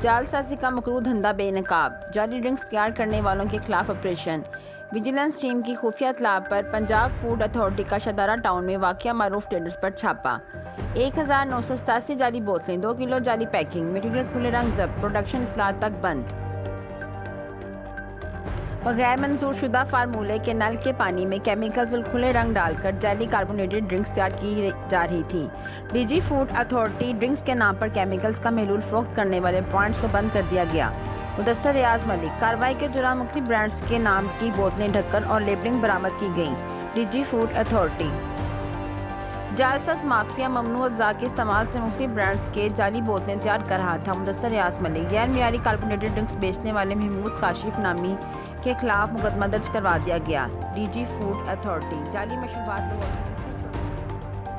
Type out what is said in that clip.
جال سازی کا مکروہ دھندا بے نقاب، جعلی ڈرنکس تیار کرنے والوں کے خلاف آپریشن۔ ویجیلنس ٹیم کی خفیہ اطلاع پر پنجاب فوڈ اتھارٹی کا شدارہ ٹاؤن میں واقع معروف ٹریڈرز پر چھاپا۔ 1987 جعلی بوتلیں، 2 کلو جعلی پیکنگ، مٹیریل کھلے رنگ ضبط، پروڈکشن اصلاح تک بند۔ بغیر منظور شدہ فارمولے کے نل کے پانی میں کیمیکلز اور کھلے رنگ ڈال کر جعلی کاربونیٹڈ ڈرنکس تیار کی جا رہی تھی۔ D G food authority drinks کے نام پر کیمیکلز کا محلول فروخت کرنے والے پوائنٹس کو بند کر دیا گیا۔ مدثر ریاض ملک۔ کارروائی کے دوران مختلف برانڈز کے نام کی بوتلیں، ڈھکن اور لیبلنگ برآمد کی گئیں۔ ڈی جی فوڈ اتھارٹی جعلساز مافیا ممنوع اجزاء کے استعمال سے مختلف برانڈز کے جعلی بوتلیں تیار کر رہا تھا۔ مدثر ریاض ملک۔ غیر معیاری کاربونیٹڈ ڈرنکس بیچنے والے محمود کاشف نامی کے خلاف مقدمہ درج کروا دیا گیا۔ ڈی جی فوڈ اتھارٹی جعلی مشروبات